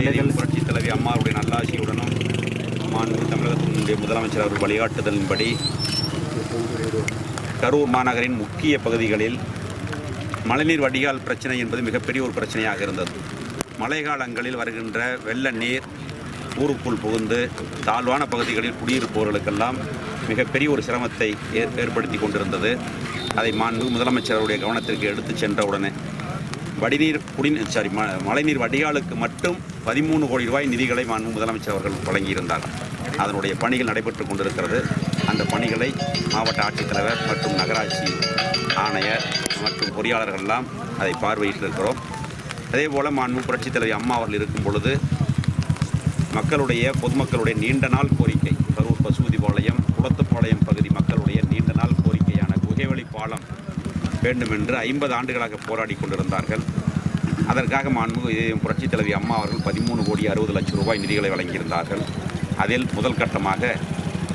தேதியில் புரட்சித் தலைவி அம்மாவுடைய நல்லாட்சியுடனும் மாண்பு தமிழகத்தினுடைய முதலமைச்சர் அவர்கள் வழிகாட்டுதலின்படி கரூர் மாநகரின் முக்கிய பகுதிகளில் மழைநீர் வடிகால் பிரச்சனை என்பது மிகப்பெரிய ஒரு பிரச்சனையாக இருந்தது. மழை காலங்களில் வருகின்ற வெள்ள நீர் ஊருக்குள் புகுந்து தாழ்வான பகுதிகளில் குடியிருப்பவர்களுக்கெல்லாம் மிகப்பெரிய ஒரு சிரமத்தை ஏற்படுத்தி கொண்டிருந்தது. அதை மாண்பு முதலமைச்சருடைய கவனத்திற்கு எடுத்து சென்றவுடனே மழைநீர் வடிகாலுக்கு மட்டும் 13 கோடி ரூபாய் நிதிகளை மாண்பு முதலமைச்சர் அவர்கள் வழங்கியிருந்தார். அதனுடைய பணிகள் நடைபெற்று கொண்டிருக்கிறது. அந்த பணிகளை மாவட்ட ஆட்சித்தலைவர் மற்றும் நகராட்சி ஆணையர் மற்றும் பொறியாளர்கள்லாம் அதை பார்வையிட்டிருக்கிறோம். அதேபோல் மாண்பு புரட்சித் தலைவி அம்மா அவர்கள் இருக்கும் பொழுது பொதுமக்களுடைய நீண்ட நாள் கோரிக்கை, கரூர் பசுபதிபாளையம் குளத்துப்பாளையம் பகுதி மக்களுடைய நீண்ட நாள் கோரிக்கையான குகைவழி பாலம் வேண்டும் என்று 50 ஆண்டுகளாக போராடி கொண்டிருந்தார்கள். அதற்காக மாண்பு புரட்சித் தலைவி அம்மா அவர்கள் 13 கோடி 60 லட்சம் ரூபாய் நிதிகளை வழங்கியிருந்தார்கள். அதில் முதல் கட்டமாக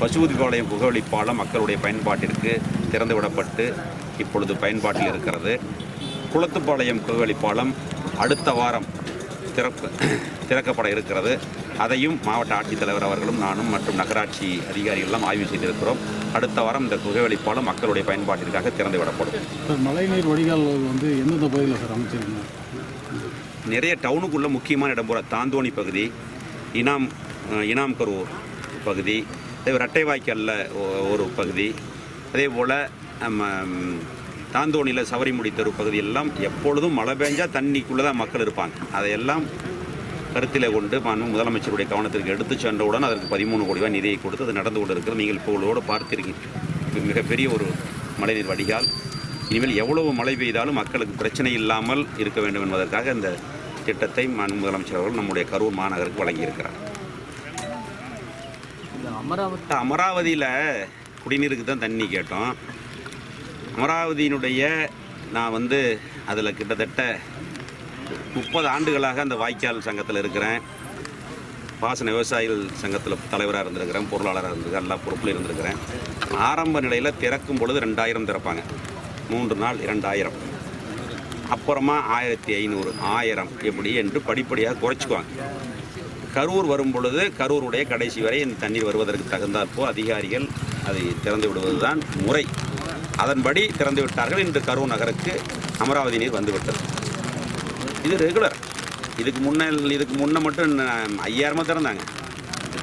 பசுபதிபாளையம் குகைவழி பாலம் மக்களுடைய பயன்பாட்டிற்கு திறந்துவிடப்பட்டு இப்பொழுது பயன்பாட்டில் இருக்கிறது. குளத்துப்பாளையம் குகைவழி பாலம் அடுத்த வாரம் திறக்கப்பட இருக்கிறது. அதையும் மாவட்ட ஆட்சித்தலைவர் அவர்களும் நானும் மற்றும் நகராட்சி அதிகாரிகளெல்லாம் ஆய்வு செய்திருக்கிறோம். அடுத்த வாரம் இந்த குகைவழி பாலம் மக்களுடைய பயன்பாட்டிற்காக திறந்து விடப்படும். மழைநீர் வடிகால் வந்து எந்தெந்த பகுதியில் சார் அமைச்சிருக்கீங்க? நிறைய டவுனுக்குள்ள முக்கியமான இடம் போகிற தாந்தோணி பகுதி, இனாம் கரூர் பகுதி, இரட்டை வாய்க்காலில் ஒரு பகுதி, அதே போல் தாந்தோணியில் சவரிமுடி தெரு பகுதியெல்லாம் எப்பொழுதும் மழை பெஞ்சால் தண்ணிக்குள்ளே தான் மக்கள் இருப்பாங்க. அதையெல்லாம் கருத்தில் கொண்டு மாண்பு முதலமைச்சருடைய கவனத்திற்கு எடுத்து சென்றவுடன் அதற்கு 13 கோடி ரூபாய் நிதியை கொடுத்து அது நடந்து கொண்டு இருக்கிறது. நீங்கள் இப்போதோடு பார்த்திருக்கீங்க. மிகப்பெரிய ஒரு மழைநீர் வடிகால். இனிமேல் எவ்வளவு மழை பெய்தாலும் மக்களுக்கு பிரச்சனை இல்லாமல் இருக்க வேண்டும் என்பதற்காக இந்த திட்டத்தை மாண்பு முதலமைச்சர் அவர்கள் நம்முடைய கரூர் மாநகருக்கு வழங்கியிருக்கிறார். அமராவதியில் குடிநீருக்கு தான் தண்ணி கேட்டோம். அமராவதியினுடைய நான் அதில் கிட்டத்தட்ட 30 ஆண்டுகளாக அந்த வாய்க்கால் சங்கத்தில் இருக்கிறேன். பாசன விவசாயிகள் சங்கத்தில் தலைவராக இருந்திருக்கிறேன், பொருளாளராக இருந்திருக்கிறேன், எல்லா பொறுப்பில் இருந்திருக்கிறேன். ஆரம்ப நிலையில் திறக்கும் பொழுது 2000 திறப்பாங்க, 3 நாள் 2000, அப்புறமா 1500, 1000 எப்படி என்று படிப்படியாக குறைச்சிக்குவாங்க. கரூர் வரும் பொழுது கரூருடைய கடைசி வரை இந்த தண்ணீர் வருவதற்கு தகுந்தாற்போ அதிகாரிகள் அதை திறந்து விடுவது தான் முறை. அதன்படி திறந்து விட்டார்கள். இன்று கரூர் நகருக்கு அமராவதி நீர் வந்துவிட்டது. இது ரெகுலர். இதுக்கு முன்னே மட்டும் 5000 திறந்தாங்க.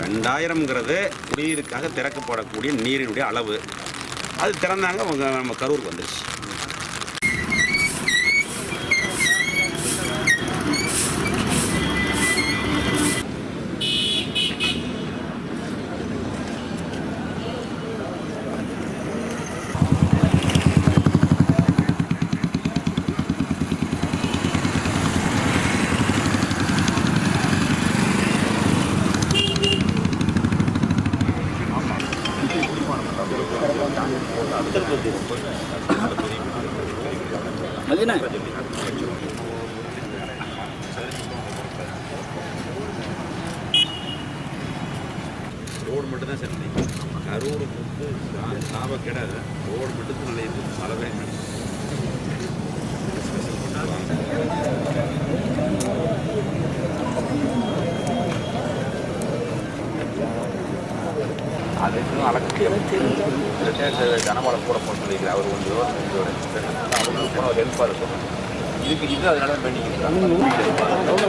2000ங்கிறது குடிநீருக்காக திறக்கப்படக்கூடிய நீரினுடைய அளவு. அது திறந்தாங்க, நம்ம கரூருக்கு வந்துருச்சு. ரோடு மட்டும் தான் சரி. கரூருக்கு லாபம் கிடையாது. ரோடு மட்டும் நல்ல மழை அதுக்கு அலட்சியம் ஜனமலம் கூட போட சொல்லியிருக்கிறார். அவர் கொஞ்சம் அவங்களுக்கு போன ஒரு ஹெல்ப்பாக இருக்கும். இது அதனால பண்ணிக்கிறாங்க.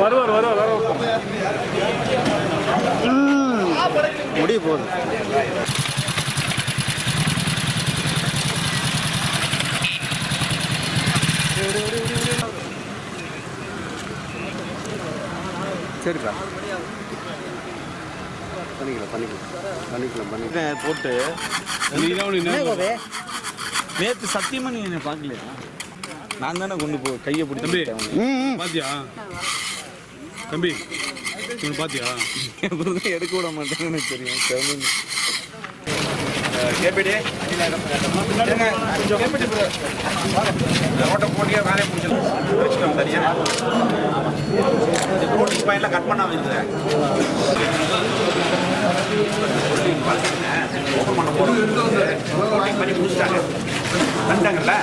வருவார் முடிய போகுது. சரிப்பா, பண்ணிக்கலாம் போட்டு நேற்று சத்தியமா நீ என்ன பார்க்கலையா? நான் தானே கொண்டு போ கையை பிடிச்சி பாத்தியா தம்பி, பாத்தியா எடுக்க விட மாட்டேன்னு எனக்கு தெரியும். போட்டியா வேலையை முடிச்சிடும் சரியா? ரோட்டிங் பாயிண்ட்ல கட் பண்ண வைக்குது. ஓப்பன் பண்ண போறோம் பண்ணி முடிச்சிட்டாங்க. கண்டாங்கல்ல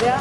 Yeah.